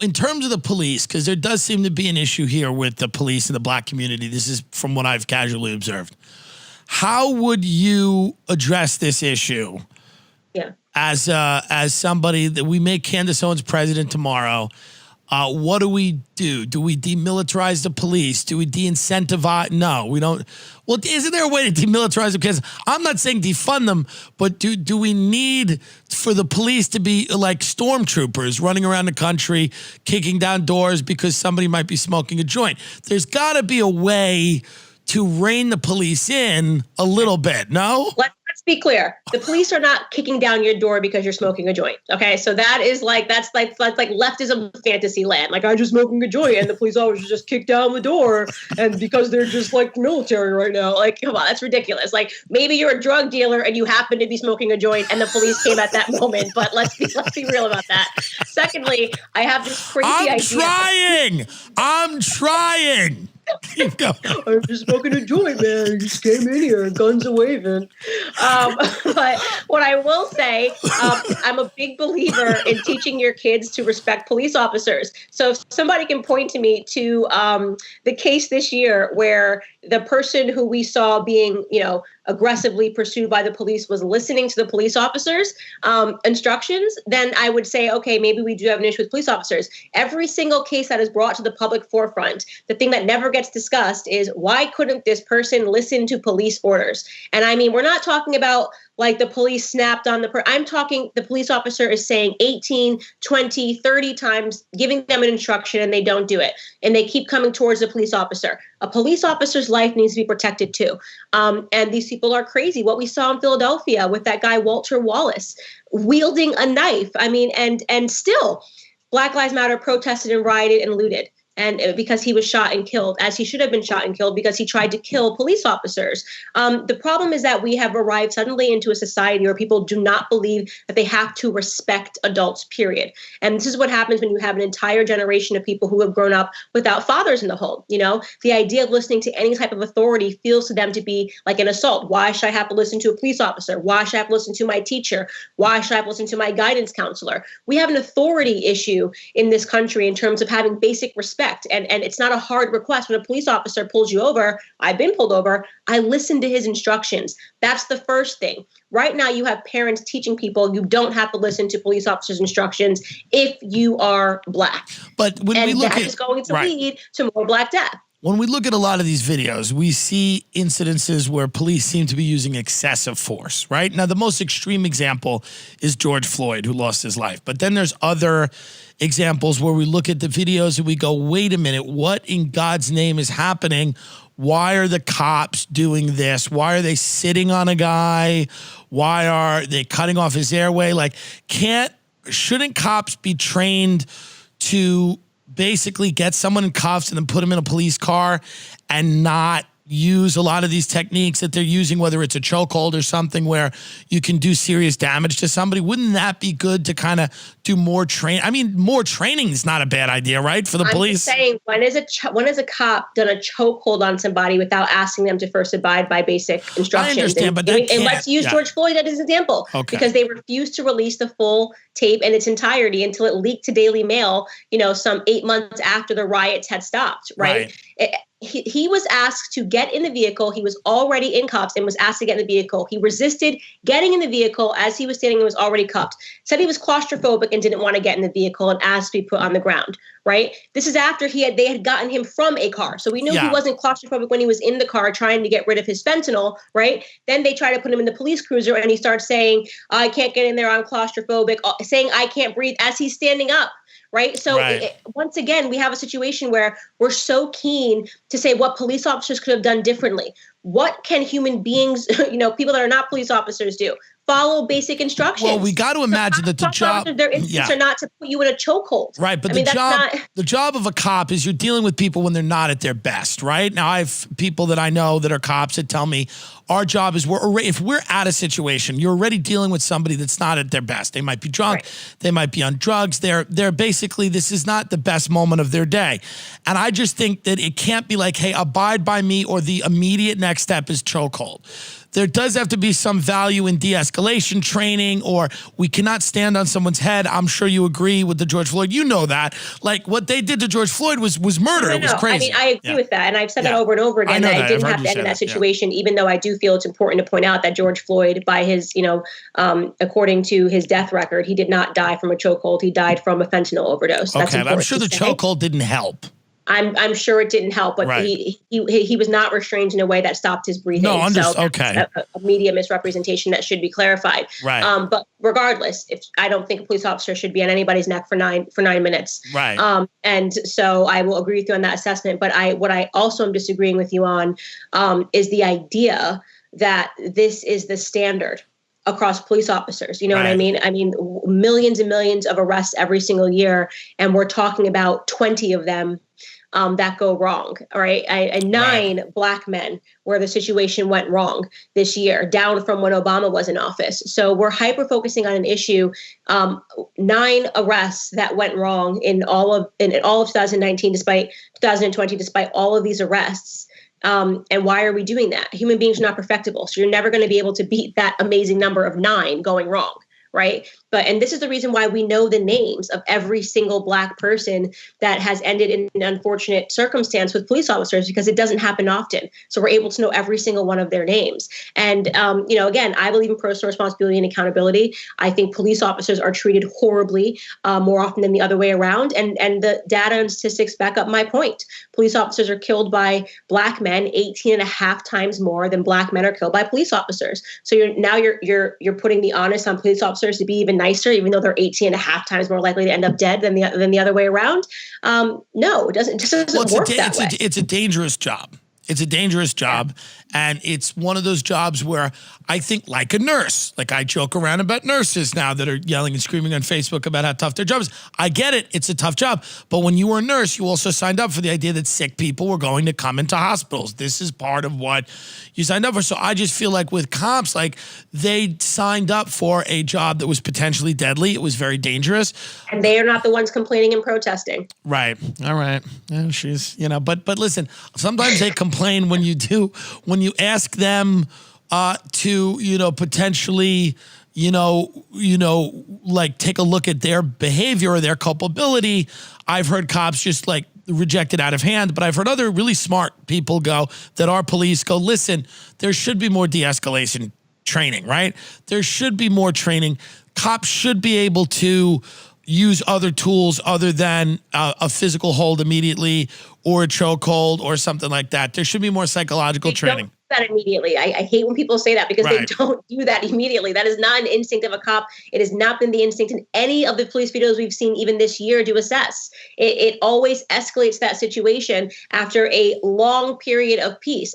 in terms of the police, because there does seem to be an issue here with the police and the black community. This is from what I've casually observed. How would you address this issue? Yeah. As somebody that we make Candace Owens president tomorrow, what do we do? Do we demilitarize the police? Do we de-incentivize? No, we don't. Well, isn't there a way to demilitarize them? Because I'm not saying defund them, but do we need for the police to be like stormtroopers running around the country, kicking down doors because somebody might be smoking a joint? There's got to be a way to rein the police in a little bit, no? Let's be clear. The police are not kicking down your door because you're smoking a joint. Okay, so that's like leftism fantasy land. Like, I'm just smoking a joint, and the police always just kick down the door, and because they're just like military right now. Like, come on, that's ridiculous. Like, maybe you're a drug dealer and you happen to be smoking a joint, and the police came at that moment. But let's be real about that. Secondly, I have this crazy idea. I'm trying. Keep going. I'm just smoking a joint, man. I just came in here, guns a waving. But what I will say, I'm a big believer in teaching your kids to respect police officers. So if somebody can point to me to the case this year where the person who we saw being, aggressively pursued by the police was listening to the police officers' instructions, then I would say, okay, maybe we do have an issue with police officers. Every single case that is brought to the public forefront, the thing that never gets discussed is why couldn't this person listen to police orders? And I mean, we're not talking about like the police snapped on I'm talking the police officer is saying 18, 20, 30 times, giving them an instruction and they don't do it. And they keep coming towards the police officer. A police officer's life needs to be protected too. And these people are crazy. What we saw in Philadelphia with that guy, Walter Wallace, wielding a knife. I mean, and still Black Lives Matter protested and rioted and looted. And because he was shot and killed, as he should have been shot and killed because he tried to kill police officers. The problem is that we have arrived suddenly into a society where people do not believe that they have to respect adults, period. And this is what happens when you have an entire generation of people who have grown up without fathers in the home. The idea of listening to any type of authority feels to them to be like an assault. Why should I have to listen to a police officer? Why should I have to listen to my teacher? Why should I have to listen to my guidance counselor? We have an authority issue in this country in terms of having basic respect. And it's not a hard request. When a police officer pulls you over, I've been pulled over, I listen to his instructions. That's the first thing. Right now, you have parents teaching people you don't have to listen to police officers' instructions if you are Black. But when we look that is going to lead to more Black death. When we look at a lot of these videos, we see incidences where police seem to be using excessive force, right? Now, the most extreme example is George Floyd, who lost his life. But then there's other examples where we look at the videos and we go, wait a minute, what in God's name is happening? Why are the cops doing this? Why are they sitting on a guy? Why are they cutting off his airway? Like, shouldn't cops be trained to basically get someone in cuffs and then put them in a police car and not use a lot of these techniques that they're using, whether it's a chokehold or something where you can do serious damage to somebody? Wouldn't that be good to kind of do more training? I mean, more training is not a bad idea, right? For the police. I'm saying, when is a cop done a chokehold on somebody without asking them to first abide by basic instructions? I understand, but and let's use George Floyd as an example, because they refused to release the full tape in its entirety until it leaked to Daily Mail, some 8 months after the riots had stopped, right? He was asked to get in the vehicle. He was already in cuffs and was asked to get in the vehicle. He resisted getting in the vehicle as he was standing and was already cuffed. Said he was claustrophobic and didn't want to get in the vehicle and asked to be put on the ground, right? This is after they had gotten him from a car. So we knew he wasn't claustrophobic when he was in the car trying to get rid of his fentanyl, right? Then they tried to put him in the police cruiser and he starts saying, I can't get in there, I'm claustrophobic, saying I can't breathe as he's standing up. Right. So once again, we have a situation where we're so keen to say what police officers could have done differently. What can human beings, people that are not police officers do? Follow basic instructions. Well, we got to imagine that the job, their instincts are not to put you in a chokehold. Right, but the job of a cop is you're dealing with people when they're not at their best, right? Now, I have people that I know that are cops that tell me our job is if we're at a situation, you're already dealing with somebody that's not at their best. They might be drunk, they might be on drugs. They're basically, this is not the best moment of their day. And I just think that it can't be like, hey, abide by me, or the immediate next step is chokehold. there does have to be some value in de-escalation training, or we cannot stand on someone's head. I'm sure you agree with the George Floyd. You know that. Like, what they did to George Floyd was murder. It was crazy. I mean, I agree with that. And I've said that over and over again, that it didn't have to end in that situation, even though I do feel it's important to point out that George Floyd, by his, according to his death record, he did not die from a chokehold. He died from a fentanyl overdose. Okay, I'm sure the chokehold didn't help. I'm sure it didn't help, but he was not restrained in a way that stopped his breathing. No, okay. A media misrepresentation that should be clarified. Right. But regardless, if I don't think a police officer should be on anybody's neck for 9 minutes. Right. And so I will agree with you on that assessment. But what I also am disagreeing with you on is the idea that this is the standard across police officers. You know what I mean? I mean, millions and millions of arrests every single year, and we're talking about 20 of them that go wrong. All right. 9 Black men where the situation went wrong this year, down from when Obama was in office. So we're hyper focusing on an issue. 9 arrests that went wrong in all of 2019, despite 2020, despite all of these arrests. And why are we doing that? Human beings are not perfectible. So you're never going to be able to beat that amazing number of 9 going wrong. Right. And this is the reason why we know the names of every single Black person that has ended in an unfortunate circumstance with police officers, because it doesn't happen often. So we're able to know every single one of their names. And, again, I believe in personal responsibility and accountability. I think police officers are treated horribly more often than the other way around. And the data and statistics back up my point. Police officers are killed by Black men 18 and a half times more than Black men are killed by police officers. So you're putting the onus on police officers to be even nicer, even though they're 18 and a half times more likely to end up dead than the other way around. No, it doesn't. It just doesn't work that way. It's a dangerous job. It's a dangerous job. And it's one of those jobs where I think, like a nurse, like I joke around about nurses now that are yelling and screaming on Facebook about how tough their job is. I get it. It's a tough job. But when you were a nurse, you also signed up for the idea that sick people were going to come into hospitals. This is part of what you signed up for. So I just feel like with cops, like they signed up for a job that was potentially deadly. It was very dangerous. And they are not the ones complaining and protesting. Right. All right. Yeah, she's, but listen, sometimes they complain when you ask them to, potentially, like take a look at their behavior or their culpability. I've heard cops just like reject it out of hand, but I've heard other really smart people that are police go, listen, there should be more de-escalation training, right? There should be more training. Cops should be able to use other tools other than a physical hold immediately or a chokehold or something like that. There should be more psychological training. That immediately. I hate when people say that, because they don't do that immediately. That is not an instinct of a cop. It has not been the instinct in any of the police videos we've seen even this year to assess. It always escalates that situation after a long period of peace.